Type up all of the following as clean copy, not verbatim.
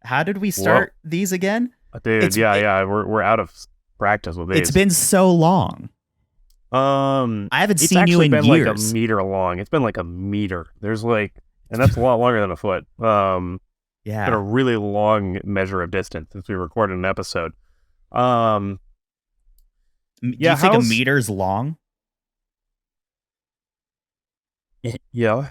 How did we start these again? Dude, we're out of practice with these. It's been so long. I haven't seen you in years. It's actually been like a meter long. It's been like a meter. There's like, and that's a lot longer than a foot. Yeah. It's been a really long measure of distance since we recorded an episode. Do you think a meter's long? Yeah.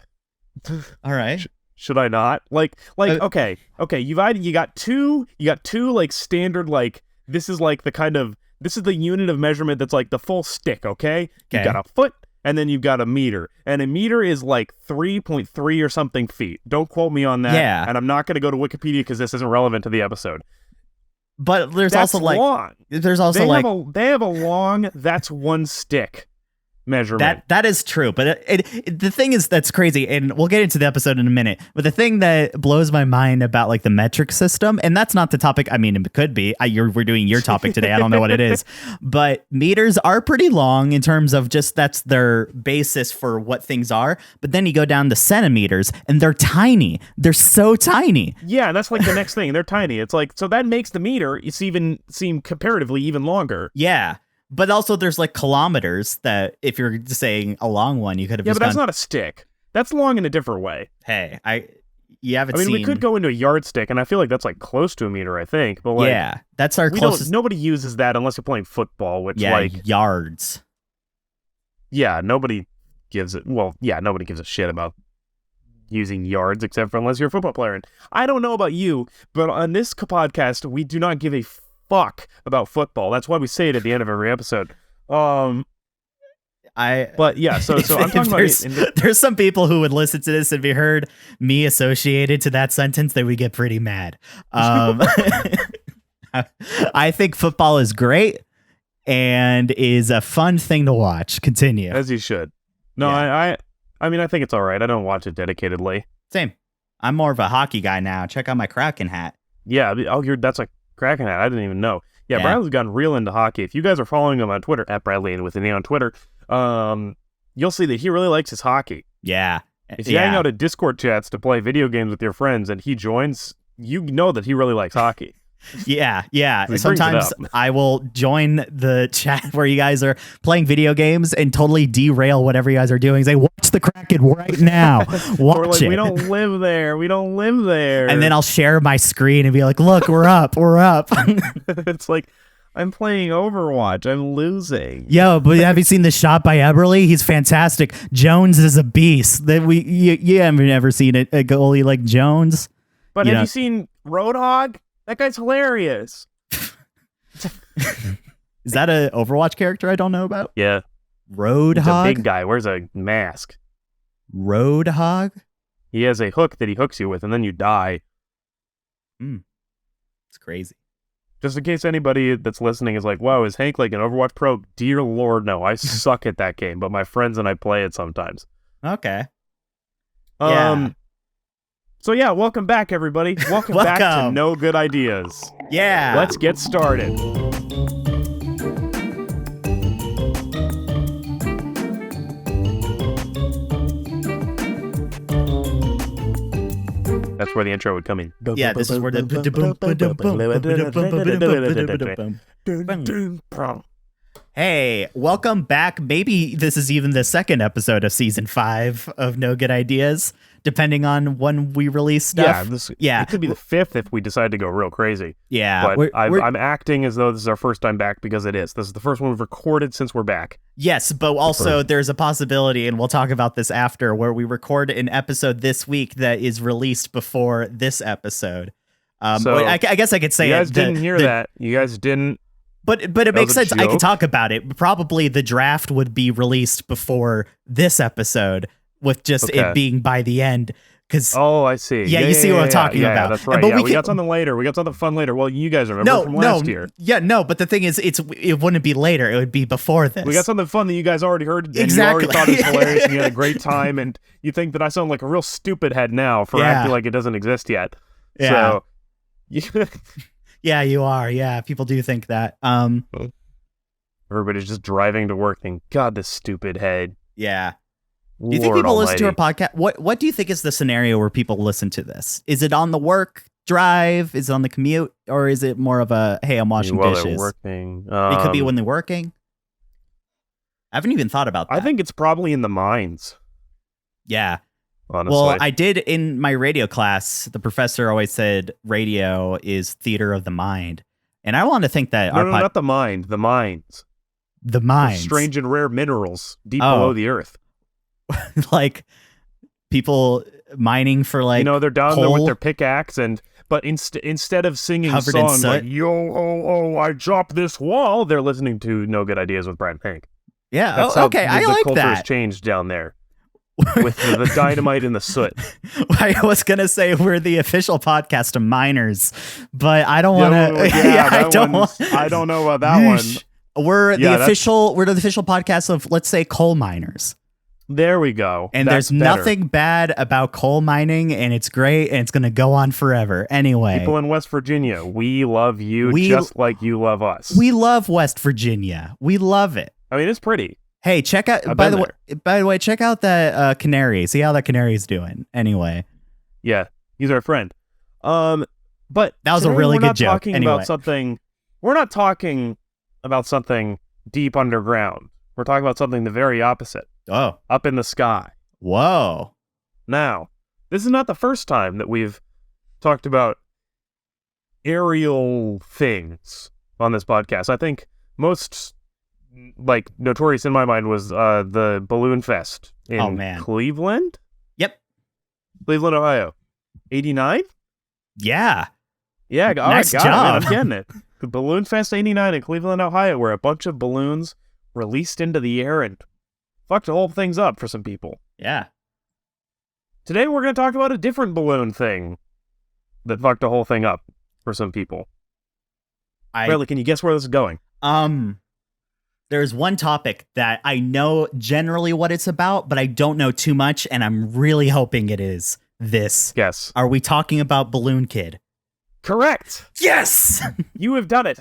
All right. Should I not? Okay. You got two like standard, like, this is the unit of measurement that's like the full stick, okay? You got a foot, and then you've got a meter. And a meter is like 3.3 or something feet. Don't quote me on that. Yeah. And I'm not going to go to Wikipedia because this isn't relevant to the episode. But there's that's also like long. There's also they have a long that's one stick measurement. That is true, but the thing is that's crazy, and we'll get into the episode in a minute. But the thing that blows my mind about like the metric system, and that's not the topic. I mean, it could be. We're doing your topic today. I don't know what it is, but meters are pretty long in terms of just that's their basis for what things are. But then you go down to centimeters, and they're tiny. They're so tiny. Yeah, that's like the next thing. They're tiny. It's like, so that makes the meter seem comparatively even longer. Yeah. But also there's like kilometers that if you're saying a long one, you could have just that's not a stick. That's long in a different way. Hey, you haven't seen... we could go into a yardstick, and I feel like that's like close to a meter, I think. But like, yeah, that's our closest... Nobody uses that unless you're playing football, which yards. Yeah, nobody gives a shit about using yards except for unless you're a football player. And I don't know about you, but on this podcast, we do not give a fuck about football. That's why we say it at the end of every episode. So I'm talking about there's some people who would listen to this and be heard me associated to that sentence, they would get pretty mad. I think football is great and is a fun thing to watch. Continue. As you should. No, yeah. I mean, I think it's all right. I don't watch it dedicatedly. Same. I'm more of a hockey guy now. Check out my Kraken hat. Yeah. That's a Kraken hat. I didn't even know. Yeah, Bradley's gotten real into hockey. If you guys are following him on Twitter, at Bradley and with an E on Twitter, you'll see that he really likes his hockey. Yeah. If you hang out at Discord chats to play video games with your friends and he joins, you know that he really likes hockey. Yeah. Sometimes I will join the chat where you guys are playing video games and totally derail whatever you guys are doing. Say, watch the Kraken right now. Watch it. We don't live there. And then I'll share my screen and be like, look, we're up. It's like, I'm playing Overwatch. I'm losing. Yo, but have you seen the shot by Eberle? He's fantastic. Jones is a beast. You haven't ever seen a goalie like Jones. But have you seen Roadhog? That guy's hilarious. Is that an Overwatch character I don't know about? Yeah. Roadhog? He's a big guy. Wears a mask. Roadhog? He has a hook that he hooks you with, and then you die. It's crazy. Just in case anybody that's listening is like, wow, is Hank like an Overwatch pro? Dear Lord, no. I suck at that game, but my friends and I play it sometimes. Okay. So yeah, welcome back, everybody. Welcome back to No Good Ideas. Yeah. Let's get started. That's where the intro would come in. Yeah, this is where the... Hey, welcome back. Maybe this is even the second episode of season 5 of No Good Ideas, depending on when we release stuff. It could be the 5th if we decide to go real crazy. Yeah. But I'm acting as though this is our first time back because it is. This is the first one we've recorded since we're back. Yes, but also there's a possibility, and we'll talk about this after, where we record an episode this week that is released before this episode. I guess I could say you guys didn't hear that. You guys didn't. But it makes sense. I could talk about it. Probably the draft would be released before this episode, with just it being by the end. I see. Yeah, you see what I'm talking about. Yeah, that's right. But we got something later. We got something fun later. Well, you guys remember from last year. Yeah, no. But the thing is, it wouldn't be later. It would be before this. We got something fun that you guys already heard. Exactly. You already thought it was hilarious, and you had a great time. And you think that I sound like a real stupid head now for acting like it doesn't exist yet. Yeah. So, yeah, you are. Yeah, people do think that. Everybody's just driving to work thinking, God, this stupid head. Yeah. Lord do you think people almighty. listen to our podcast? What do you think is the scenario where people listen to this? Is it on the work drive? Is it on the commute? Or is it more of a, hey, I'm washing While dishes? they're working. It could be when they're working. I haven't even thought about that. I think it's probably in the mines. Yeah. Honestly. Well, I did in my radio class. The professor always said radio is theater of the mind. And I want to think that No, not the mind. The mines. The mines. Strange and rare minerals deep below the earth. Like people mining for like, they're down coal? there with their pickaxe but instead of singing Covered in songs like soot? yo I dropped this wall, they're listening to No Good Ideas with Brad Pink. Yeah. That's how okay. I the like culture has that. changed down there with the dynamite and the soot. I was gonna say we're the official podcast of miners, but I don't want to. I don't know about that one. We're the official. We're the official podcast of, let's say, coal miners. There we go. And That's there's better. nothing bad about coal mining, and it's great, and it's gonna go on forever. Anyway, People in West Virginia, we love you just like you love us. we love West Virginia. We love it. I mean, it's pretty. Hey, check out. By the way, check out that canary. See how that canary's doing. Anyway, Yeah, he's our friend. But that was a today really we're good not joke. talking Anyway. about something. We're not talking about something deep underground. We're talking about something the very opposite, Oh, up in the sky. whoa. Now, this is not the first time that we've talked about aerial things on this podcast. I think most notorious in my mind was the Balloon Fest in Cleveland. Yep. Cleveland, Ohio. 89? Yeah. Yeah, Nice got job. it. I'm getting it. The Balloon Fest 89 in Cleveland, Ohio, where a bunch of balloons released into the air and fucked the whole things up for some people. Yeah. Today we're going to talk about a different balloon thing that fucked the whole thing up for some people. Bradley, can you guess where this is going? There's one topic that I know generally what it's about, but I don't know too much, and I'm really hoping it is this. Yes. Are we talking about Balloon Kid? Correct. Yes! You have done it.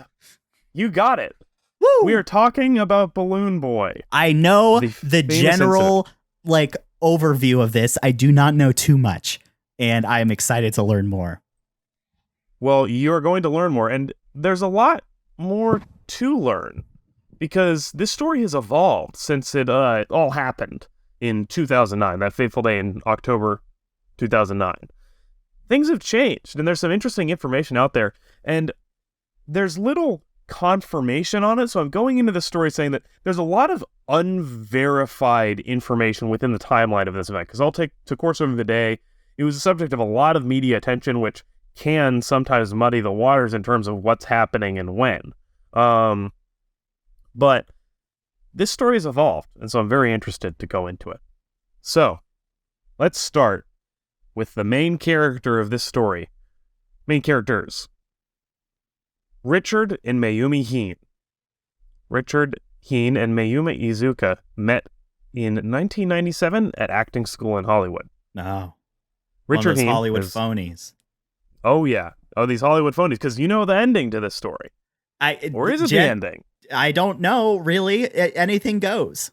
You got it. Woo! We are talking about Balloon Boy. I know The the famous general overview of this. I do not know too much, and I am excited to learn more. Well, you're going to learn more, and there's a lot more to learn, because this story has evolved since it all happened in 2009, that fateful day in October 2009. Things have changed, and there's some interesting information out there, and there's little confirmation on it, so I'm going into the story saying that there's a lot of unverified information within the timeline of this event, because to course over the day, it was the subject of a lot of media attention, which can sometimes muddy the waters in terms of what's happening and when. But this story has evolved, and so I'm very interested to go into it. So, let's start with the main character of this story. Main characters. Richard and Mayumi Hine. Richard Hine and Mayumi Iizuka met in 1997 at acting school in Hollywood. No. Richard One of those Hine Hollywood is- phonies. Oh, yeah. Oh, these Hollywood phonies, because you know the ending to this story. Or is it the ending? I don't know, really. Anything goes.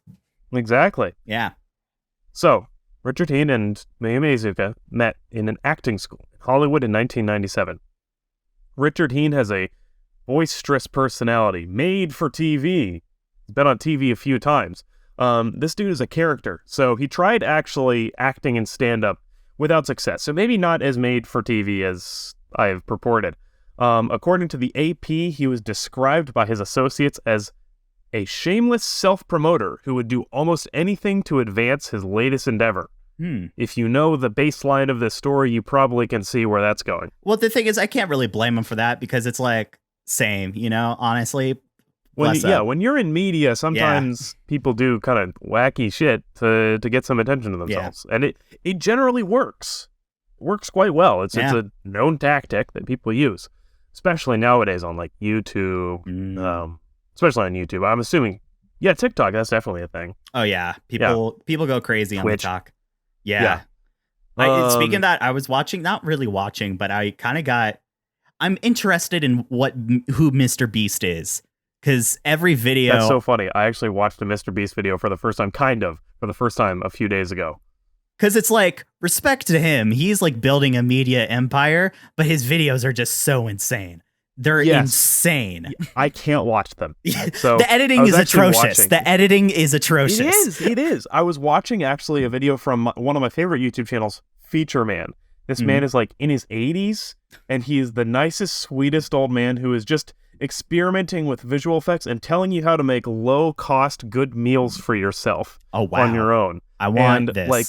Exactly. Yeah. So, Richard Hine and Mayumi Iizuka met in an acting school in Hollywood in 1997. Richard Hine has a boisterous personality made for TV. He's been on TV a few times. This dude is a character, so he tried actually acting in stand-up without success. So maybe not as made for TV as I have purported. According to the AP, he was described by his associates as a shameless self-promoter who would do almost anything to advance his latest endeavor. If you know the baseline of this story, you probably can see where that's going. Well, the thing is, I can't really blame him for that, because it's same, honestly. When you're in media, sometimes people do kind of wacky shit to get some attention to themselves. Yeah. And it generally works. It works quite well. It's a known tactic that people use, especially nowadays on YouTube. Especially on YouTube. I'm assuming, TikTok, that's definitely a thing. Oh, yeah. People go crazy on TikTok. Yeah. Speaking of that, I was watching, not really watching, but I kind of I'm interested in who Mr. Beast is, because every video. That's so funny. I actually watched a Mr. Beast video for the first time a few days ago. Because it's like, respect to him. He's like building a media empire, but his videos are just so insane. They're insane. I can't watch them. So the editing is atrocious. The editing is atrocious. It is. I was watching actually a video from one of my favorite YouTube channels, Feature Man. This man is like in his 80s, and he is the nicest, sweetest old man who is just experimenting with visual effects and telling you how to make low-cost, good meals for yourself on your own. I want this. Like,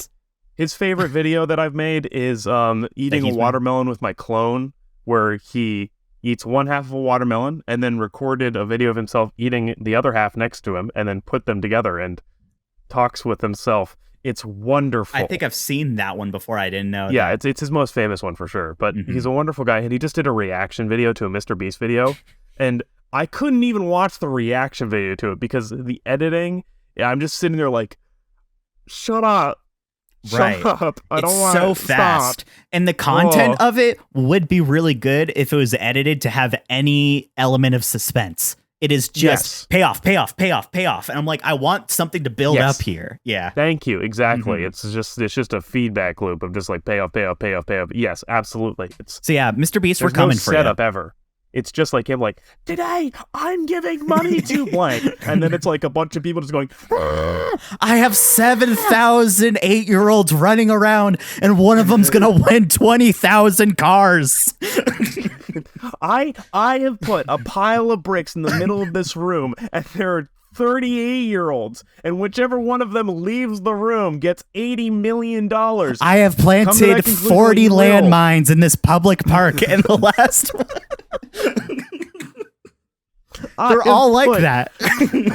his favorite video that I've made is eating a watermelon with my clone, where he eats one half of a watermelon and then recorded a video of himself eating the other half next to him and then put them together and talks with himself. It's wonderful. I think I've seen that one before. I didn't know. Yeah, it's his most famous one for sure. But he's a wonderful guy, and he just did a reaction video to a Mr. Beast video, and I couldn't even watch the reaction video to it because the editing. Yeah, I'm just sitting there like, shut up. Shut up. I don't want so fast. Stop. And the content of it would be really good if it was edited to have any element of suspense. It is just payoff. And I'm like, I want something to build up here. Yeah. Thank you. Exactly. It's just a feedback loop of just like payoff. Yes, absolutely. So yeah, Mr. Beast, we're coming for you. Setup ever. It's just like him, like, today I'm giving money to blank. And then it's like a bunch of people just going, I have 7,000 8-year-olds running around, and one of them's going to win 20,000 cars. I have put a pile of bricks in the middle of this room, and there are 38-year-olds, and whichever one of them leaves the room gets $80 million. I have planted 40 landmines in this public park, and the last one... They're all like that.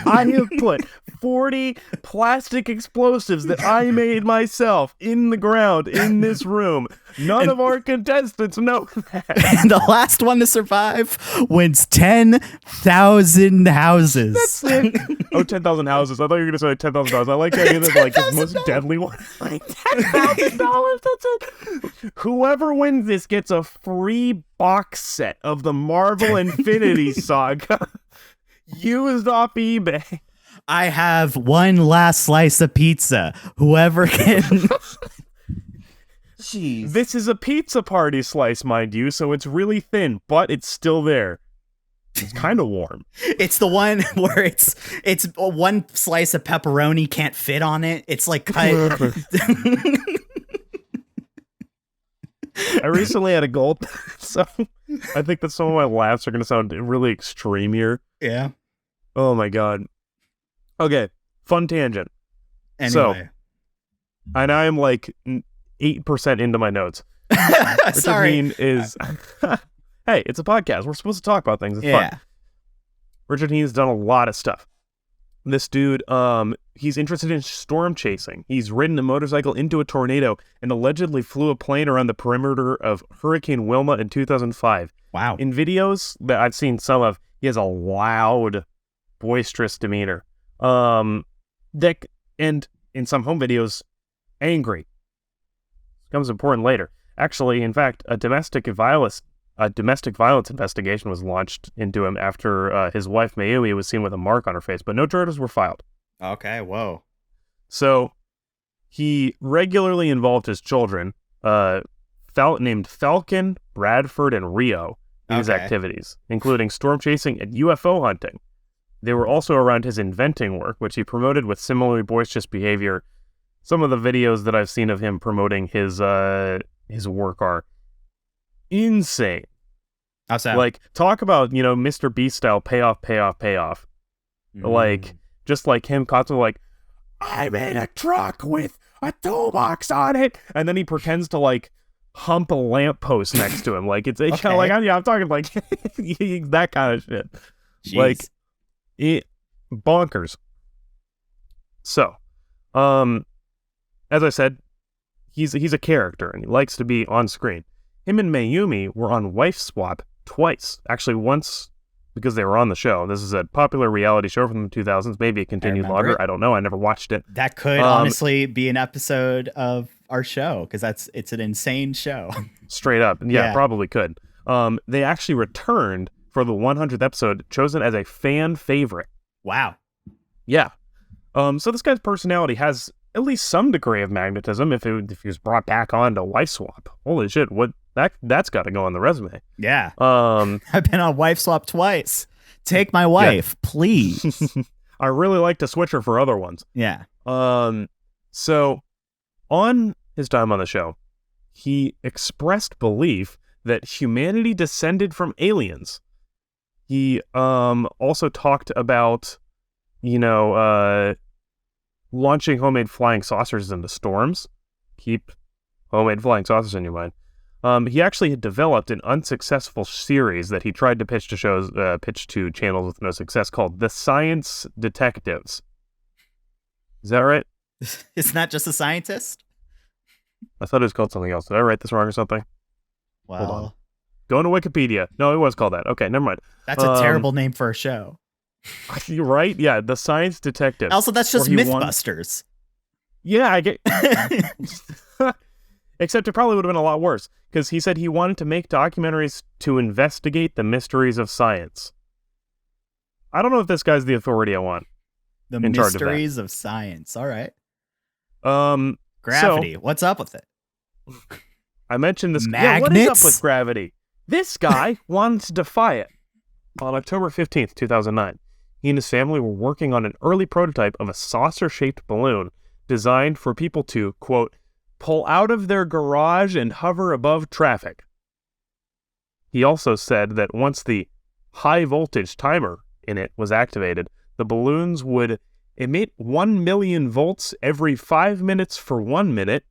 I have put 40 plastic explosives that I made myself in the ground in this room. None of our contestants know that. And the last one to survive wins 10,000 houses. That's it. Oh, 10,000 houses. I thought you were going to say 10,000 dollars. I like the idea that's like his most deadly one. Like $10,000. That's it. Whoever wins this gets a free box set of the Marvel Infinity Saga used off eBay. I have one last slice of pizza. Whoever can... Jeez. This is a pizza party slice, mind you, so it's really thin, but it's still there. It's kind of warm. It's the one where it's one slice of pepperoni can't fit on it. It's like cut. I recently had a gold, so I think that some of my laughs are going to sound really extreme here. Yeah. Oh my god. Okay, fun tangent. Anyway. So, and I am like 8% into my notes. Sorry. Richard Heen is... Hey, it's a podcast. We're supposed to talk about things. It's fun. Richard Heen's done a lot of stuff. This dude, he's interested in storm chasing. He's ridden a motorcycle into a tornado and allegedly flew a plane around the perimeter of Hurricane Wilma in 2005. Wow. In videos that I've seen some of, he has a loud, boisterous demeanor. And in some home videos, angry. Becomes important later. Actually, in fact, a domestic violence investigation was launched into him after his wife Mayumi was seen with a mark on her face, but no charges were filed. Okay, whoa. So he regularly involved his children, named Falcon, Bradford, and Rio, in his activities, including storm chasing and UFO hunting. They were also around his inventing work, which he promoted with similarly boisterous behavior. Some of the videos that I've seen of him promoting his work are insane. Like, talk about, Mr. Beast style payoff. Like, just like him constantly like, I made a truck with a toolbox on it, and then he pretends to like hump a lamppost next to him. Like, it's kind of like, I'm talking like that kind of shit. Jeez. Like, bonkers. So, as I said, he's a character and he likes to be on screen. Him and Mayumi were on Wife Swap twice. Actually, once because they were on the show. This is a popular reality show from the 2000s. Maybe it continued longer. I don't know. I never watched it. That could honestly be an episode of our show because it's an insane show. Straight up. Yeah, probably could. They actually returned for the 100th episode, chosen as a fan favorite. Wow. Yeah. So this guy's personality has at least some degree of magnetism if he was brought back onto wife swap. Holy shit, that's got to go on the resume. Yeah. I've been on wife swap twice. Take my wife, please. I really like to switch her for other ones. Yeah. So on his time on the show, he expressed belief that humanity descended from aliens. He also talked about, launching homemade flying saucers into storms. Keep homemade flying saucers in your mind. He actually had developed an unsuccessful series that he tried to pitch to channels with no success called The Science Detectives. Is that right? It's not just a scientist? I thought it was called something else. Did I write this wrong or something? Well, hold on. Go into Wikipedia. No, it was called that. Okay, never mind. That's a terrible name for a show. You're right. Yeah, The Science Detectives. Also, that's just Mythbusters. Yeah, I get... Except it probably would have been a lot worse, because he said he wanted to make documentaries to investigate the mysteries of science. I don't know if this guy's the authority I want. The mysteries of science. All right. Gravity. So, what's up with it? I mentioned this. Magnets? Yeah, what is up with gravity? This guy wanted to defy it. On October 15th, 2009, he and his family were working on an early prototype of a saucer-shaped balloon designed for people to, quote, pull out of their garage and hover above traffic. He also said that once the high-voltage timer in it was activated, the balloons would emit 1 million volts every 5 minutes for 1 minute.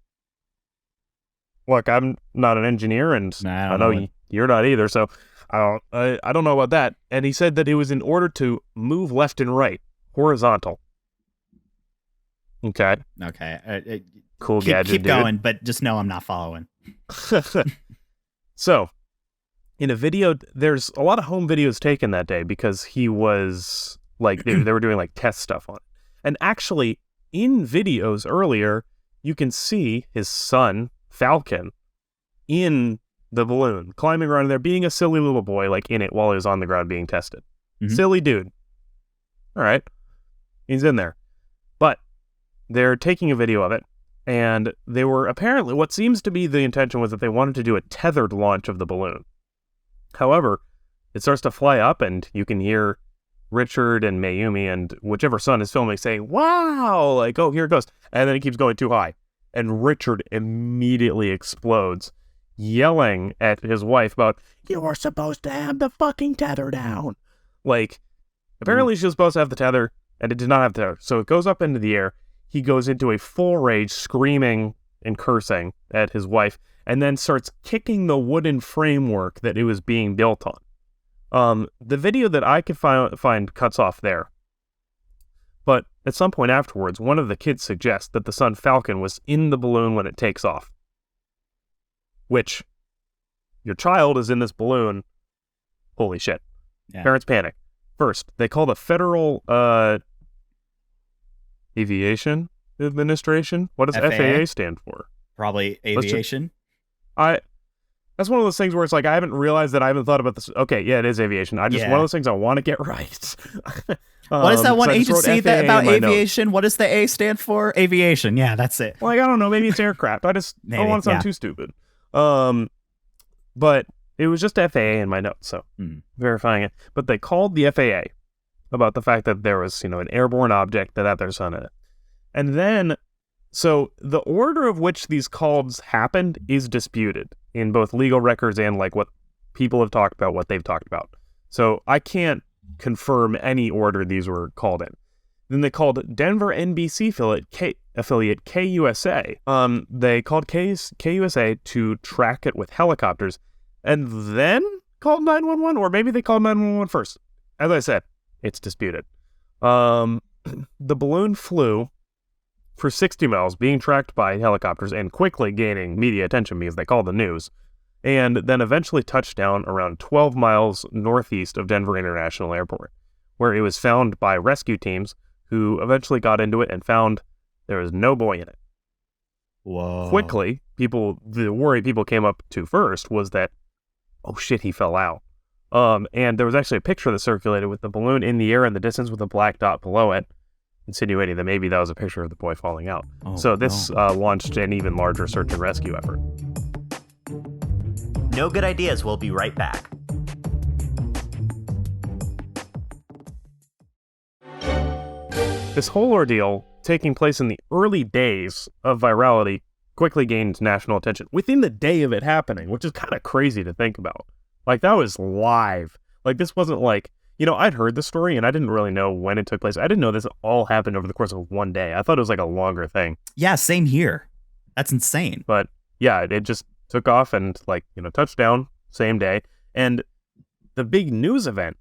Look, I'm not an engineer, and I know you're not either, so I don't know about that. And he said that it was in order to move left and right, horizontal. Okay. Cool gadget. Keep going, but just know I'm not following. So, in a video, there's a lot of home videos taken that day because he was like they were doing like test stuff on it. And actually, in videos earlier, you can see his son Falcon in the balloon, climbing around there, being a silly little boy, like in it while he was on the ground being tested. Mm-hmm. Silly dude. All right, he's in there, but they're taking a video of it. And they were apparently, what seems to be the intention was that they wanted to do a tethered launch of the balloon. However, it starts to fly up and you can hear Richard and Mayumi and whichever son is filming say, wow, like, oh, here it goes. And then it keeps going too high. And Richard immediately explodes, yelling at his wife about, you were supposed to have the fucking tether down. Like, apparently she was supposed to have the tether and it did not have the tether. So it goes up into the air. He goes into a full rage, screaming and cursing at his wife, and then starts kicking the wooden framework that it was being built on. The video that I could find cuts off there. But at some point afterwards, one of the kids suggests that the son Falcon was in the balloon when it takes off. Which, your child is in this balloon. Holy shit. Yeah. Parents panic. First, they call the Federal Aviation Administration. What does FAA stand for? Probably aviation. That's one of those things where it's like I haven't realized that I haven't thought about this. Okay, yeah, it is aviation. One of those things I want to get right. What is that one agency about aviation? What does the A stand for? Aviation. Yeah, that's it. Like, I don't know. Maybe it's aircraft. I don't want to sound too stupid. But it was just FAA in my notes, so verifying it. But they called the FAA about the fact that there was, an airborne object that had their son in it. And then, so the order of which these calls happened is disputed in both legal records and like what people have talked about, what they've talked about. So I can't confirm any order these were called in. Then they called Denver NBC affiliate KUSA. They called KUSA to track it with helicopters and then called 911, or maybe they called 911 first. As I said, it's disputed. The balloon flew for 60 miles, being tracked by helicopters and quickly gaining media attention because they called the news, and then eventually touched down around 12 miles northeast of Denver International Airport, where it was found by rescue teams who eventually got into it and found there was no boy in it. Whoa. Quickly, the worry people came up to first was that, oh shit, he fell out. And there was actually a picture that circulated with the balloon in the air in the distance with a black dot below it. insinuating that maybe that was a picture of the boy falling out. Oh, So this launched an even larger search and rescue effort. No Good Ideas. We'll be right back. This whole ordeal, taking place in the early days of virality, quickly gained national attention within the day of it happening, which is kind of crazy to think about. Like, that was live. Like, this wasn't like, I'd heard the story and I didn't really know when it took place. I didn't know this all happened over the course of one day. I thought it was like a longer thing. Yeah, same here. That's insane. But yeah, it just took off and touchdown same day. And the big news event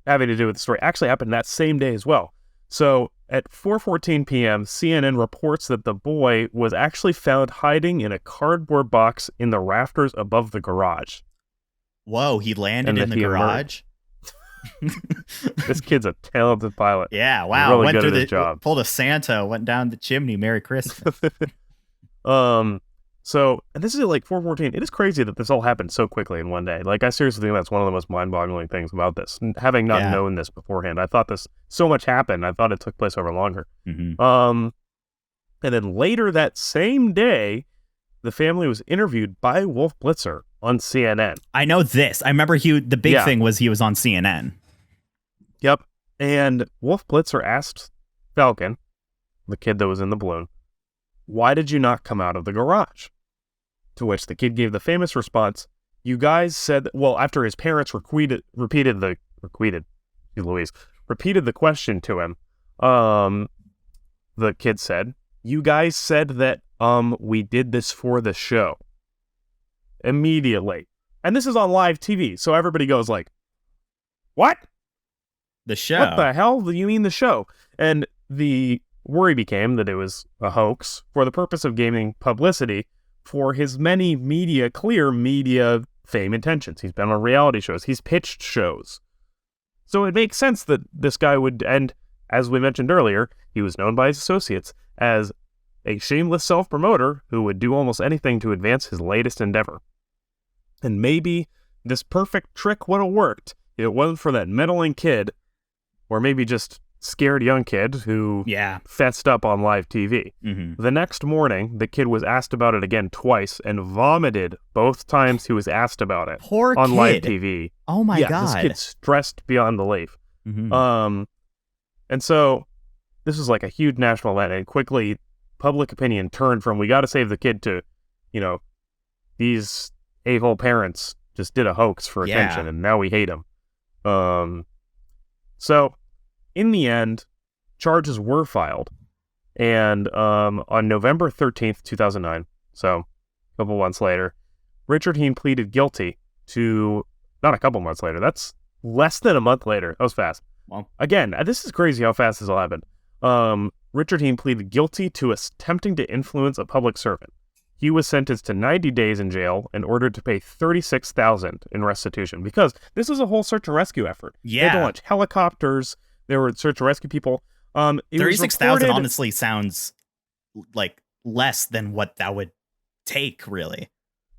having to do with the story actually happened that same day as well. So at 4:14 p.m., CNN reports that the boy was actually found hiding in a cardboard box in the rafters above the garage. Whoa, he landed in the garage? This kid's a talented pilot. Yeah, wow. Really Went good through at his job. Pulled a Santa, went down the chimney. Merry Christmas. So, and this is at like 4:14. It is crazy that this all happened so quickly in one day. Like, I seriously think that's one of the most mind-boggling things about this. Having not known this beforehand, I thought so much happened. I thought it took place over longer. Mm-hmm. And then later that same day, the family was interviewed by Wolf Blitzer on CNN. I know this. I remember the big thing was he was on CNN. Yep. And Wolf Blitzer asked Falcon, the kid that was in the balloon, "Why did you not come out of the garage?" To which the kid gave the famous response, "You guys said," after his parents repeated the question to him, the kid said, "You guys said that we did this for the show." Immediately. And this is on live TV, so everybody goes like, "What? The show? What the hell do you mean the show?" And the worry became that it was a hoax for the purpose of gaining publicity for his many clear media fame intentions. He's been on reality shows. He's pitched shows. So it makes sense that this guy would, and as we mentioned earlier, he was known by his associates as a shameless self-promoter who would do almost anything to advance his latest endeavor. And maybe this perfect trick would have worked if it wasn't for that meddling kid, or maybe just scared young kid who fessed up on live TV. Mm-hmm. The next morning, the kid was asked about it again twice and vomited both times he was asked about it. Poor on kid. Live TV. Oh my God. This kid's stressed beyond belief. Mm-hmm. And so this was like a huge national event, and quickly public opinion turned from, we got to save the kid, to, these a-hole parents just did a hoax for attention and now we hate them. So in the end, charges were filed, and on November 13th, 2009, so a couple months later, Richard Heen pleaded guilty to, not a couple months later, that's less than a month later. That was fast. Wow. Again, this is crazy how fast this all happened. Richard Heen pleaded guilty to attempting to influence a public servant. He was sentenced to 90 days in jail and ordered to pay $36,000 in restitution, because this was a whole search and rescue effort. They had to launch helicopters. There were search and rescue people. 36,000 honestly sounds like less than what that would take, really.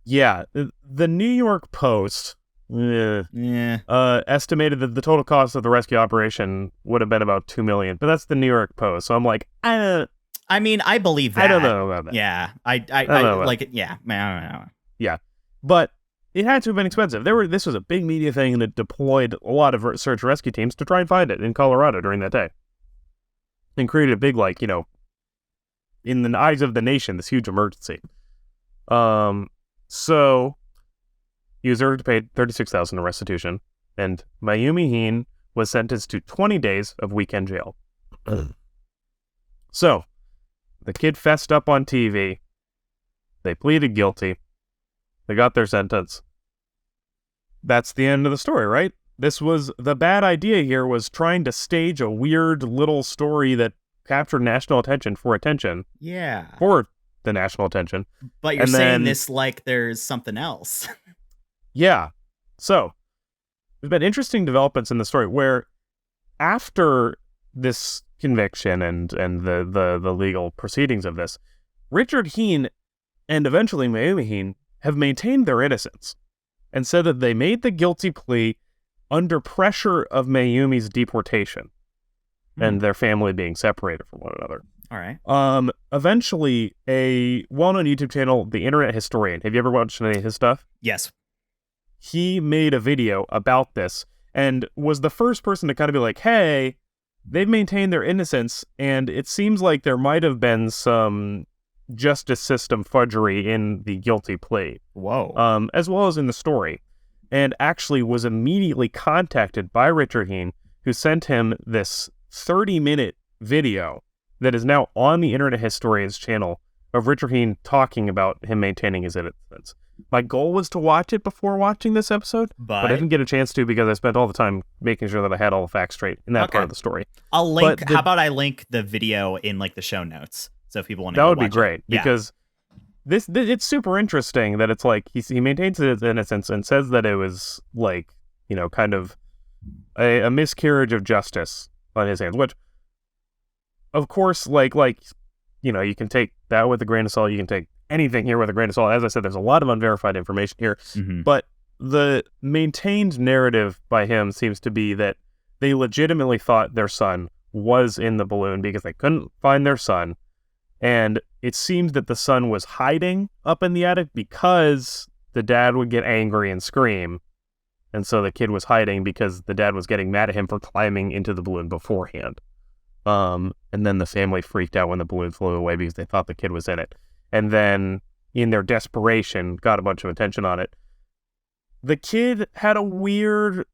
Yeah. The New York Post estimated that the total cost of the rescue operation would have been about $2 million, but that's the New York Post. So I'm like, I mean, I believe that. I don't know about that. Yeah. I don't know. Yeah. But it had to have been expensive. This was a big media thing, and it deployed a lot of search and rescue teams to try and find it in Colorado during that day. And created a big, in the eyes of the nation, this huge emergency. So he was ordered to pay $36,000 in restitution, and Mayumi Heen was sentenced to 20 days of weekend jail. So the kid fessed up on TV. They pleaded guilty. They got their sentence. That's the end of the story, right? This was the bad idea here, was trying to stage a weird little story that captured national attention for attention. Yeah. For the national attention. But you're saying this like there's something else. Yeah. So there's been interesting developments in the story where after this conviction and the legal proceedings of this, Richard Heen and eventually Mayumi Heen have maintained their innocence and said that they made the guilty plea under pressure of Mayumi's deportation. and their family being separated from one another. All right. Eventually, a well-known YouTube channel, The Internet Historian. Have you ever watched any of his stuff? Yes. He made a video about this and was the first person to kind of be like, hey, they've maintained their innocence, and it seems like there might have been some justice system fudgery in the guilty plea. Whoa. As well as in the story. And actually was immediately contacted by Richard Heene, who sent him this 30-minute video that is now on the Internet Historian's channel of Richard Heene talking about him maintaining his innocence. My goal was to watch it before watching this episode, but I didn't get a chance to because I spent all the time making sure that I had all the facts straight in that part of the story. I'll link. How about I link the video in like the show notes, so if people want to. That would be great it. because this it's super interesting that it's like he maintains his innocence and says that it was like, you know, kind of a miscarriage of justice on his hands, which of course, like you know, you can take that with a grain of salt. You can take anything here with a grain of salt. As I said, there's a lot of unverified information here, but the maintained narrative by him seems to be that they legitimately thought their son was in the balloon because they couldn't find their son. And it seems that the son was hiding up in the attic because the dad would get angry and scream. And so the kid was hiding because the dad was getting mad at him for climbing into the balloon beforehand. And then the family freaked out when the balloon flew away because they thought the kid was in it. And then, in their desperation, got a bunch of attention on it. The kid had a weird,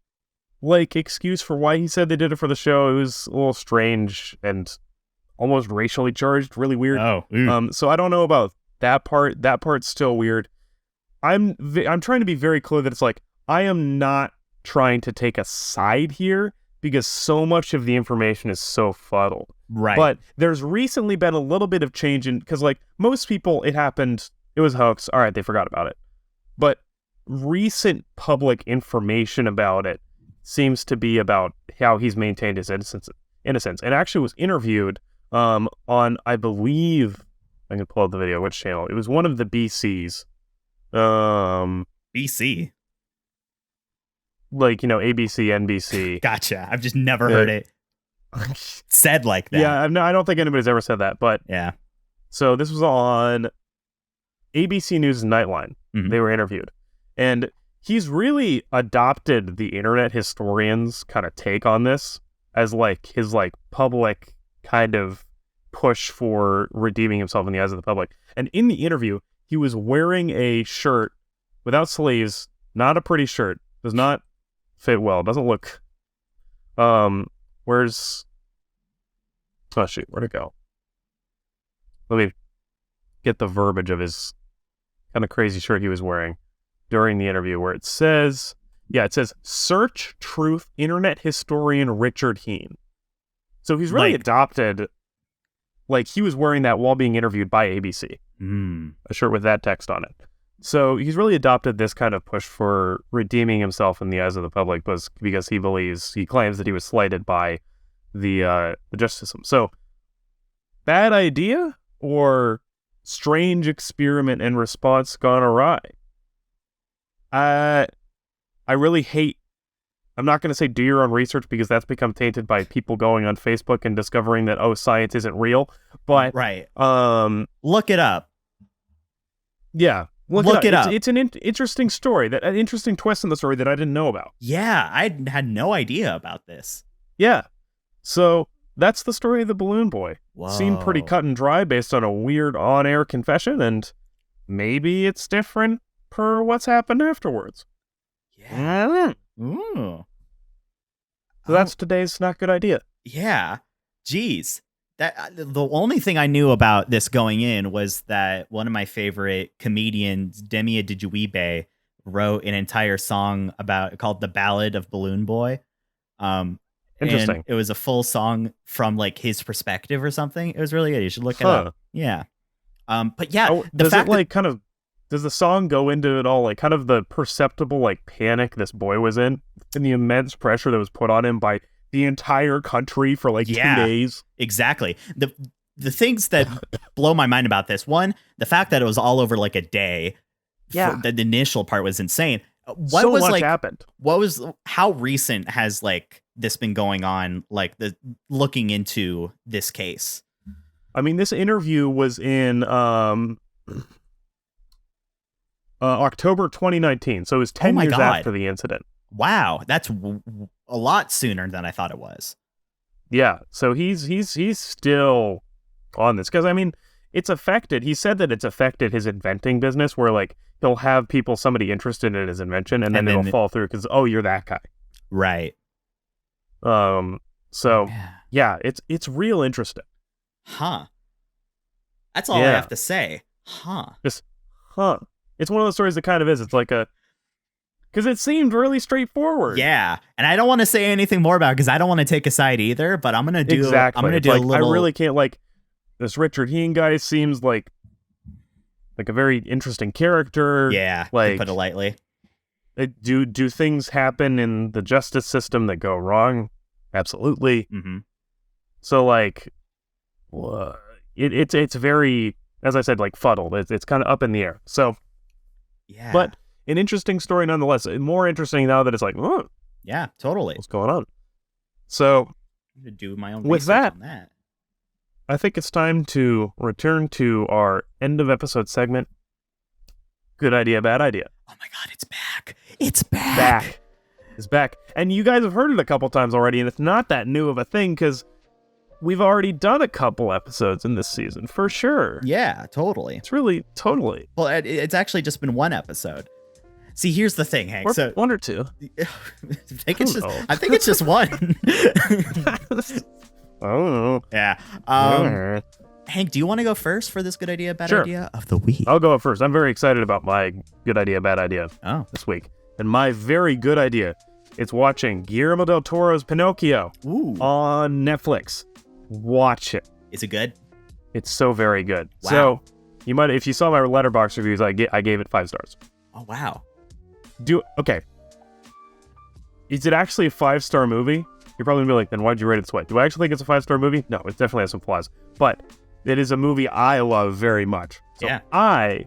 like, excuse for why he said they did it for the show. It was a little strange and almost racially charged, really weird. So I don't know about that part. That part's still weird. I'm trying to be very clear that it's like, I am not trying to take a side here because so much of the information is so fuddled. Right. But there's recently been a little bit of change in, because like most people, it happened, it was a hoax. All right, they forgot about it. But recent public information about it seems to be about how he's maintained his innocence, and actually was interviewed on, I believe, I can pull up the video, which channel? It was one of the BCs. BC? Like, you know, ABC, NBC. Gotcha. I've just never heard it said like that. Yeah, I don't think anybody's ever said that, but yeah. So this was on ABC News' Nightline. They were interviewed. And he's really adopted the Internet Historian's kind of take on this as like his like public kind of push for redeeming himself in the eyes of the public. And in the interview, he was wearing a shirt without sleeves, not a pretty shirt, does not fit well, doesn't look where's oh shoot, where'd it go? Let me get the verbiage of his kind of crazy shirt he was wearing during the interview, where it says search truth Internet Historian Richard Heene. So he's really adopted, like he was wearing that while being interviewed by ABC. A shirt with that text on it. So he's really adopted this kind of push for redeeming himself in the eyes of the public because he claims that he was slighted by the justice system. So, bad idea or strange experiment and response gone awry? I really hate, I'm not going to say do your own research because that's become tainted by people going on Facebook and discovering that, oh, science isn't real. But, look it up. Yeah. Look it up. It's an interesting story, an interesting twist in the story that I didn't know about. Yeah, I had no idea about this. Yeah. So that's the story of the Balloon Boy. Whoa. Seemed pretty cut and dry based on a weird on-air confession, and maybe it's different per what's happened afterwards. Yeah. Ooh. So that's today's Not Good Idea. Yeah. Jeez. That the only thing I knew about this going in was that one of my favorite comedians, Demi Adijuibe, wrote an entire song called "The Ballad of Balloon Boy." Interesting. And it was a full song from like his perspective or something. It was really good. You should look it up. Yeah. But yeah, does the song go into it all, like kind of the perceptible like panic this boy was in and the immense pressure that was put on him by the entire country for like 2 days? Exactly. The things that blow my mind about this, one, the fact that it was all over like a day. Yeah. The initial part was insane. What so was much like? happened. How recent has like this been going on? Like the looking into this case. I mean, this interview was in October 2019, so it was 10 years God. after the incident. Wow, that's a lot sooner than I thought it was. Yeah, so he's still on this because I mean, it's affected. He said that it's affected his inventing business, where like he'll have somebody interested in his invention, and then it'll fall through because you're that guy, right? So yeah, it's real interesting. Huh. That's all I have to say. Huh. Just It's one of those stories that kind of is. It's like because it seemed really straightforward. Yeah, and I don't want to say anything more about it because I don't want to take a side either. But I'm gonna do exactly. I'm gonna do like, a little. I really can't like this Richard Heen guy seems like a very interesting character. Yeah, like to put it lightly. Do things happen in the justice system that go wrong? Absolutely. Mm-hmm. So like, it's very, as I said, like fuddled. It's kind of up in the air. So yeah, but an interesting story nonetheless. More interesting now that it's like, yeah, totally. What's going on? So I'm gonna do my own with research on that. I think it's time to return to our end of episode segment. Good idea, bad idea. Oh my God, it's back. It's back. It's back. And you guys have heard it a couple times already, and it's not that new of a thing because we've already done a couple episodes in this season, for sure. Yeah, totally. It's really, totally. Well, it's actually just been one episode. See, here's the thing, Hank. Or so one or two. I think it's just one. I don't know. Yeah. Hank, do you want to go first for this good idea, bad idea of the week? I'll go up first. I'm very excited about my good idea, bad idea this week. And my very good idea is watching Guillermo del Toro's Pinocchio on Netflix. Watch it. Is it good? It's so very good. Wow. So you might, if you saw my Letterboxd reviews, I gave it 5 stars. Oh, wow. Okay. Is it actually a 5-star movie? You're probably gonna be like, then why'd you rate it this way? Do I actually think it's a 5-star movie? No, it definitely has some flaws. But it is a movie I love very much. So yeah. I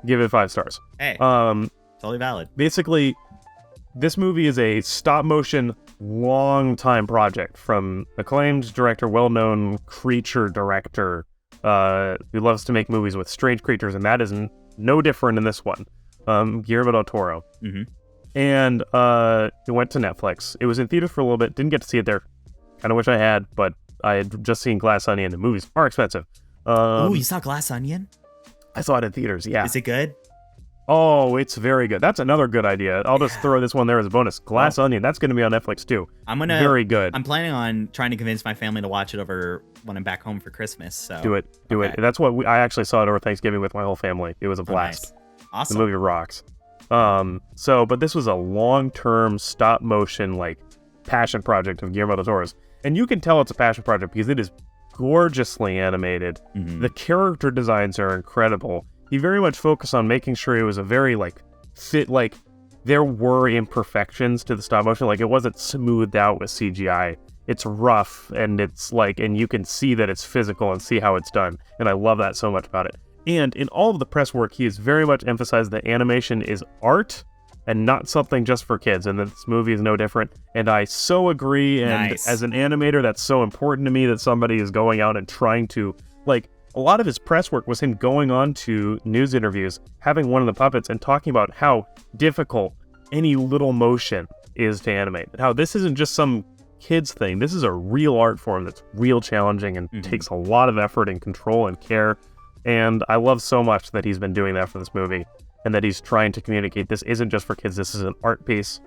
give it 5 stars. Hey. Totally valid. Basically, this movie is a stop-motion, long-time project from acclaimed director, well-known creature director, who loves to make movies with strange creatures, and that is no different in this one. Guillermo del Toro. Mm-hmm. And it went to Netflix. It was in theaters for a little bit. Didn't get to see it there. Kind of wish I had, but I had just seen Glass Onion, and movies are expensive. You saw Glass Onion? I saw it in theaters, yeah. Is it good? Oh, it's very good. That's another good idea. I'll just throw this one there as a bonus. Glass Onion, that's going to be on Netflix too. Very good. I'm planning on trying to convince my family to watch it over when I'm back home for Christmas. So Do it. That's what I actually saw it over Thanksgiving with my whole family. It was a blast. Nice. Awesome. The movie rocks. But this was a long-term stop-motion, like, passion project of Guillermo del Toro's. And you can tell it's a passion project because it is gorgeously animated. Mm-hmm. The character designs are incredible. He very much focused on making sure it was a very, like, fit, like, there were imperfections to the stop-motion. Like, it wasn't smoothed out with CGI. It's rough, and it's, like, and you can see that it's physical and see how it's done. And I love that so much about it. And in all of the press work, he has very much emphasized that animation is art and not something just for kids, and that this movie is no different. And I so agree, and as an animator, that's so important to me that somebody is going out and trying to, like, a lot of his press work was him going on to news interviews, having one of the puppets, and talking about how difficult any little motion is to animate. And how this isn't just some kids thing. This is a real art form that's real challenging and takes a lot of effort and control and care. And I love so much that he's been doing that for this movie, and that he's trying to communicate this isn't just for kids. This is an art piece,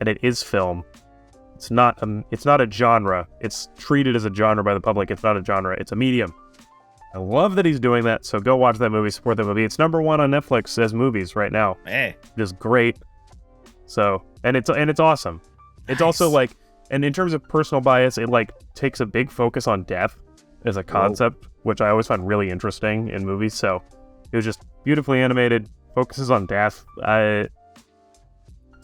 and it is film. It's not a genre. It's treated as a genre by the public. It's not a genre. It's a medium. I love that he's doing that. So go watch that movie. Support that movie. It's #1 on Netflix as movies right now. Hey, it is great. So and it's awesome. Nice. It's also like, and in terms of personal bias, it like takes a big focus on death as a concept, which I always find really interesting in movies. So it was just beautifully animated, focuses on death.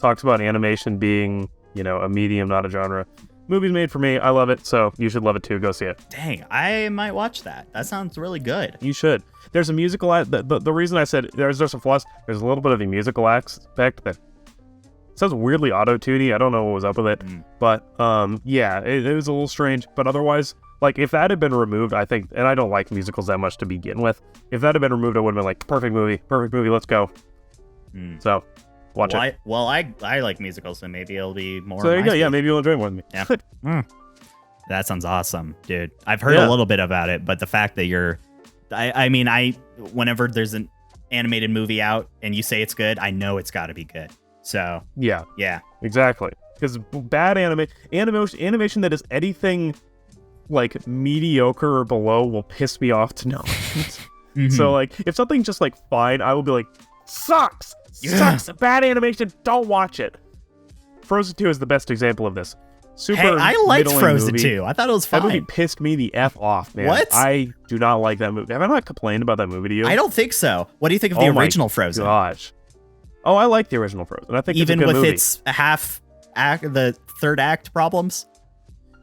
Talks about animation being, a medium, not a genre. Movie's made for me. I love it, so you should love it too. Go see it. Dang, I might watch that. That sounds really good. You should. There's a musical, the reason I said there's some flaws, there's a little bit of a musical aspect that sounds weirdly auto-tuney. I don't know what was up with it, but yeah, it was a little strange. But otherwise, like if that had been removed, I think, and I don't like musicals that much to begin with. If that had been removed, I would have been like, perfect movie, let's go. So watch it. I like musicals, so maybe it'll be more. So there you go. Yeah, maybe you'll enjoy it more than me. Yeah. That sounds awesome, dude. I've heard a little bit about it, but the fact that whenever there's an animated movie out and you say it's good, I know it's got to be good. So yeah, exactly. Because bad animation that is anything like mediocre or below will piss me off to no end. So like, if something's just like fine, I will be like, sucks, bad animation, don't watch it. Frozen 2 is the best example of this. Super. I liked Frozen movie. 2. I thought it was fine. That movie pissed me the F off, man. What? I do not like that movie. Have I not complained about that movie to you? I don't think so. What do you think of the original Frozen? Gosh. Oh, I like the original Frozen. I think even it's a good with movie. its half act, the third act problems.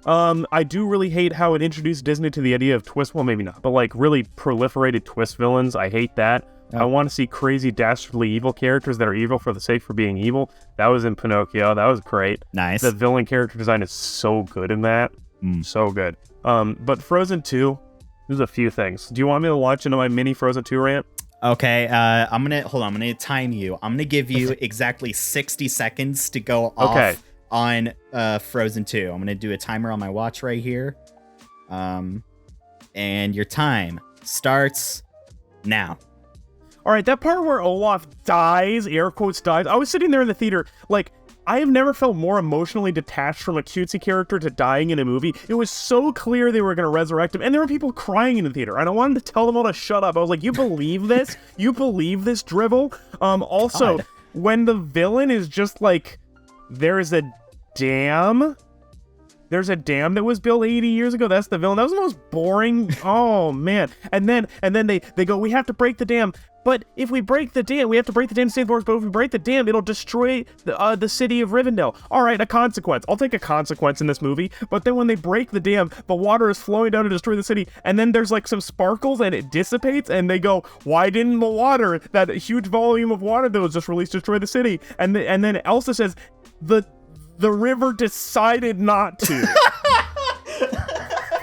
I do really hate how it introduced Disney to the idea of twist. Well, maybe not, but like really proliferated twist villains. I hate that. I want to see crazy, dastardly evil characters that are evil for the sake for being evil. That was in Pinocchio. That was great. Nice. The villain character design is so good in that. So good. But Frozen 2, there's a few things. Do you want me to launch into my mini Frozen 2 rant? Okay, I'm gonna time you. I'm gonna give you exactly 60 seconds to go off on Frozen 2. I'm gonna do a timer on my watch right here. And your time starts now. All right, that part where Olaf dies, air quotes dies, I was sitting there in the theater, like, I have never felt more emotionally detached from a cutesy character to dying in a movie. It was so clear they were going to resurrect him, and there were people crying in the theater, and I wanted to tell them all to shut up. I was like, you believe this? You believe this drivel? Also, God. When the villain is just like, there's a dam that was built 80 years ago. That's the villain. That was the most boring. Oh, man. And then they go, we have to break the dam. But if we break the dam, we have to break the dam to save the forest. But if we break the dam, it'll destroy the city of Rivendell. All right, a consequence. I'll take a consequence in this movie. But then when they break the dam, the water is flowing down to destroy the city. And then there's like some sparkles and it dissipates. And they go, why didn't the water, that huge volume of water that was just released, destroy the city? And then Elsa says, the river decided not to.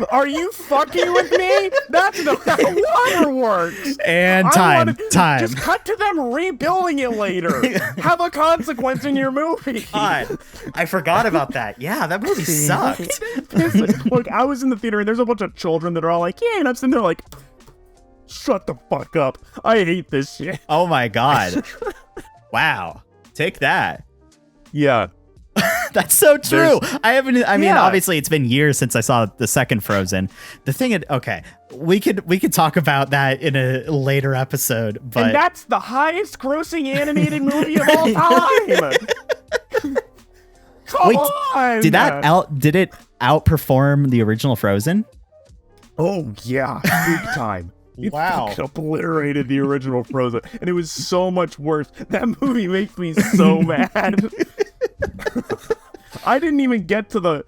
Are you fucking with me? That's not how water works. And time. Just cut to them rebuilding it later. Have a consequence in your movie. God, I forgot about that. Yeah, that movie sucked. Look, I was in the theater and there's a bunch of children that are all like, yeah, and I'm sitting there like, shut the fuck up. I hate this shit. Oh my God. Wow. Take that. Yeah. That's so true. Obviously it's been years since I saw the second Frozen. The thing is, okay, we could talk about that in a later episode, but and that's the highest grossing animated movie of all time. Come on. Did it outperform the original Frozen? Oh yeah, big time. It fucking obliterated the original Frozen, and it was so much worse. That movie makes me so mad. I didn't even get to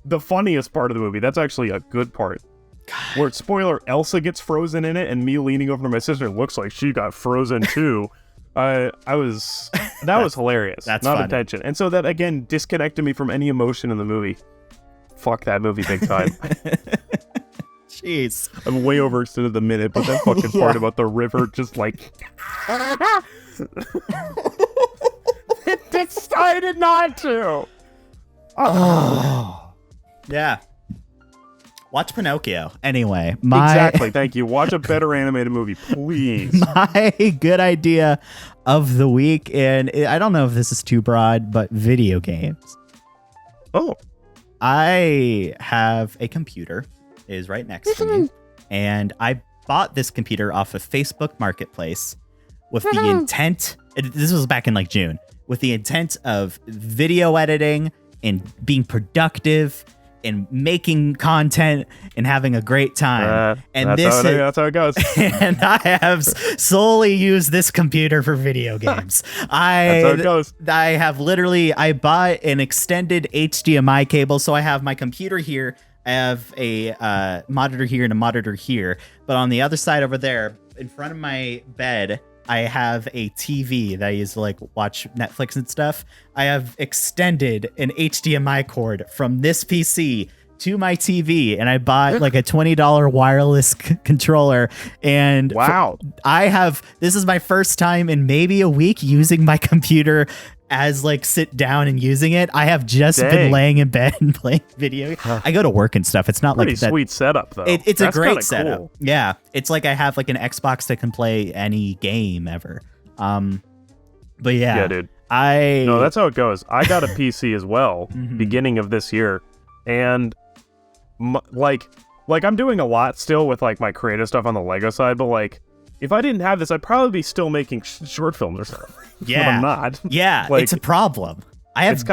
the funniest part of the movie. That's actually a good part. God. Where, spoiler, Elsa gets frozen in it, and me leaning over to my sister looks like she got frozen too. That was hilarious. That's not intention. And so that again disconnected me from any emotion in the movie. Fuck that movie big time. Jeez. I'm way overextended the minute, but that fucking part about the river just like it decided not to. Oh. Yeah. Watch Pinocchio. Anyway, exactly. Thank you. Watch a better animated movie, please. My good idea of the week, and I don't know if this is too broad, but video games. Oh. I have a computer. It is right next to me, and I bought this computer off of Facebook Marketplace with the intent. This was back in like June, with the intent of video editing and being productive and making content and having a great time. That's how it goes. And I have solely used this computer for video games. That's how it goes. I bought an extended HDMI cable, so I have my computer here. I have a monitor here and a monitor here, but on the other side over there, in front of my bed, I have a TV that I use to like watch Netflix and stuff. I have extended an HDMI cord from this PC to my TV, and I bought like a $20 wireless controller. And Wow. this is my first time in maybe a week using my computer as like sit down and using it. I have just been laying in bed and playing video. I go to work and stuff. It's not Pretty like that. sweet setup though. It's a great setup. Cool. Yeah, it's like I have like an Xbox that can play any game ever. But yeah, dude. No, that's how it goes. I got a PC as well, beginning of this year, and like I'm doing a lot still with like my creative stuff on the Lego side, but like if I didn't have this, I'd probably be still making short films or something. Yeah, but I'm not. Yeah, like, it's a problem. I have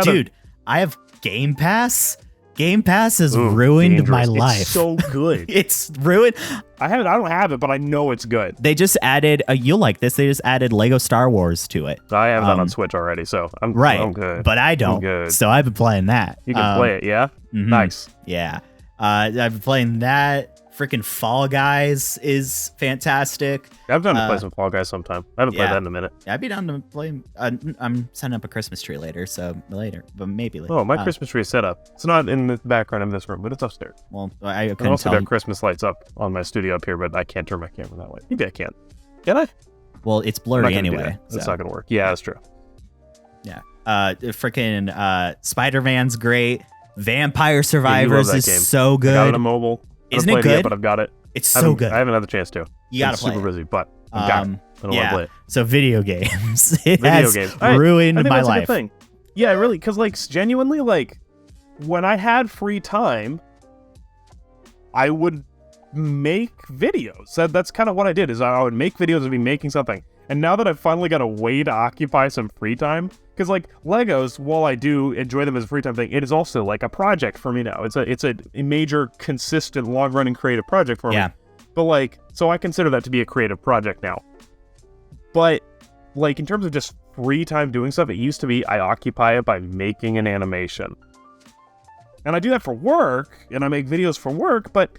Game Pass. Game Pass has ruined my life. It's so good. It's ruined. I don't have it, but I know it's good. They just added you'll like this. They just added Lego Star Wars to it. I have that on Switch already, so I'm good. But I don't. Good. So I've been playing that. You can play it, yeah? Nice. Yeah. I've been playing that. Freaking Fall Guys is fantastic. I've done to play some Fall Guys sometime. I haven't played that in a minute. I'd be down to play. I'm setting up a Christmas tree later, but maybe later. Oh, my Christmas tree is set up. It's not in the background of this room, but it's upstairs. Well, I couldn't I also tell. got Christmas lights up on my studio up here, but I can't turn my camera that way. Maybe I can. Can I? Well, it's blurry anyway. It's not gonna work. Yeah, that's true. Yeah. Freaking Spider-Man's great. Vampire Survivors is so good. I got it on mobile. Isn't it good? Yet, but I've got it. It's so good. I haven't had the chance to. You gotta play. Super busy, but I've got it. I don't want to play it. So video games. It has ruined I think my that's life. A good thing. Yeah, really, because like genuinely, like when I had free time, I would make videos. That's kind of what I did. Is I would make videos and be making something. And now that I've finally got a way to occupy some free time, because like Legos, while I do enjoy them as a free time thing, it is also like a project for me now. It's a major, consistent, long running creative project for me. But like, so I consider that to be a creative project now. But like in terms of just free time doing stuff, it used to be I occupy it by making an animation. And I do that for work, and I make videos for work, but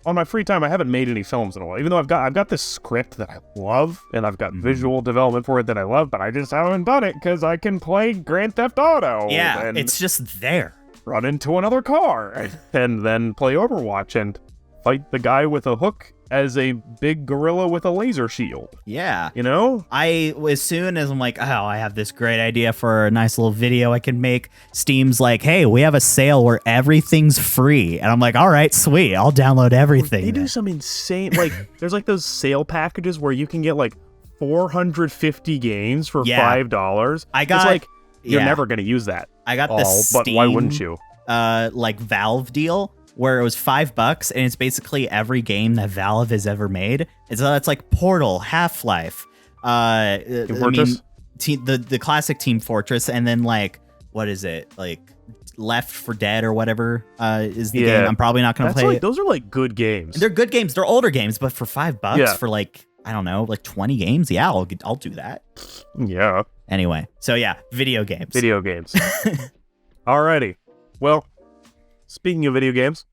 on my free time, I haven't made any films in a while. Even though I've got this script that I love, and I've got visual development for it that I love, but I just haven't done it because I can play Grand Theft Auto. Yeah, it's just there. Run into another car, and then play Overwatch and fight the guy with a hook as a big gorilla with a laser shield. Yeah. You know? As soon as I'm like, oh, I have this great idea for a nice little video I can make, Steam's like, hey, we have a sale where everything's free. And I'm like, all right, sweet. I'll download everything. They do some insane, like, there's like those sale packages where you can get like 450 games for $5. I got, it's like, you're never going to use that. I got the Steam, but why wouldn't you? Like Valve deal, where it was $5 and it's basically every game that Valve has ever made. And so that's like Portal, Half-Life, Fortress? The classic Team Fortress, and then like, what is it? Like Left 4 Dead or whatever is the game. I'm probably not going to play it. Those are like good games. They're good games. They're older games, but for $5 for like, I don't know, like 20 games. Yeah, I'll do that. Yeah. Anyway, so yeah, video games. Alrighty. Well, speaking of video games,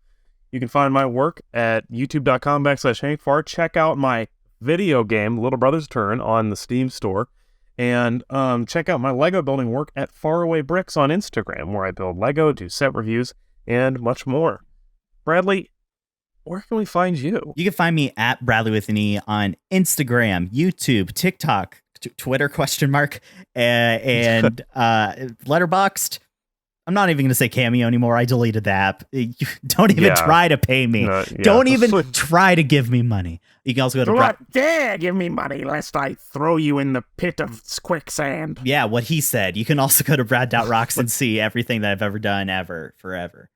you can find my work at youtube.com/HankFarr. Check out my video game, Little Brother's Turn, on the Steam store. And check out my Lego building work at Faraway Bricks on Instagram, where I build Lego, do set reviews, and much more. Bradley, where can we find you? You can find me at Bradley with an E on Instagram, YouTube, TikTok, Twitter, and Letterboxd. I'm not even going to say Cameo anymore. I deleted the app. Don't even try to pay me. Don't even try to give me money. You can also go to... Do not dare give me money, lest I throw you in the pit of quicksand. Yeah, what he said. You can also go to Brad.rocks and see everything that I've ever done, forever.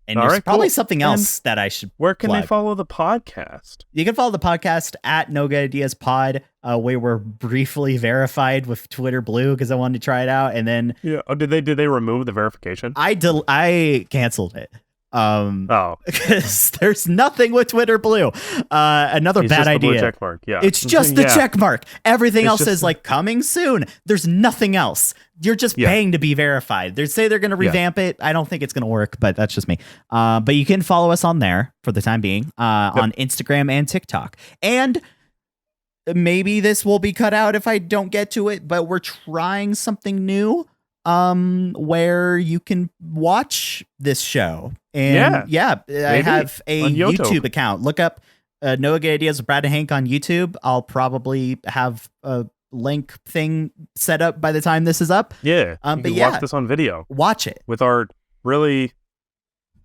And there's probably something else that I should Where can plug. they follow the podcast? You can follow the podcast at No Good Ideas Pod. We were briefly verified with Twitter Blue because I wanted to try it out, and then did they remove the verification? I canceled it. Because there's nothing with Twitter Blue. Another it's bad just idea. The blue check mark. Yeah, it's just the check mark. Everything else is like coming soon. There's nothing else. You're just paying to be verified. They say they're going to revamp it. I don't think it's going to work, but that's just me. But you can follow us on there for the time being, on Instagram and TikTok. And maybe this will be cut out if I don't get to it, but we're trying something new where you can watch this show. And I have a on YouTube account. Look up No Good Ideas with Brad and Hank on YouTube. I'll probably have a link thing set up by the time this is up. Yeah. But watch this on video. Watch it. With our really,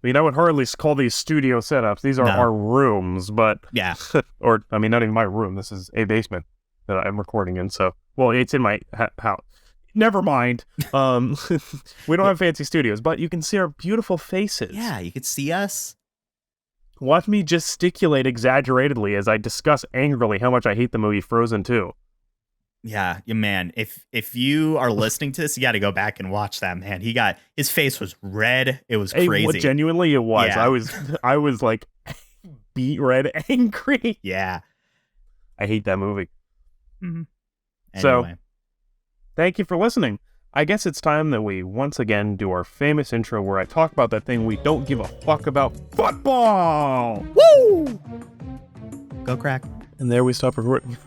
I would hardly call these studio setups. These are our rooms, but yeah. Or, not even my room. This is a basement that I'm recording in. So, well, it's in my house. Never mind. We don't have fancy studios, but you can see our beautiful faces. Yeah, you can see us. Watch me gesticulate exaggeratedly as I discuss angrily how much I hate the movie Frozen 2. Yeah, man. If you are listening to this, you got to go back and watch that, man. His face was red. It was crazy. Genuinely, it was. Yeah. I was like beet red angry. Yeah. I hate that movie. Mm-hmm. Anyway. So, thank you for listening. I guess it's time that we once again do our famous intro where I talk about that thing we don't give a fuck about, football. Woo! Go Crack. And there we stop recording.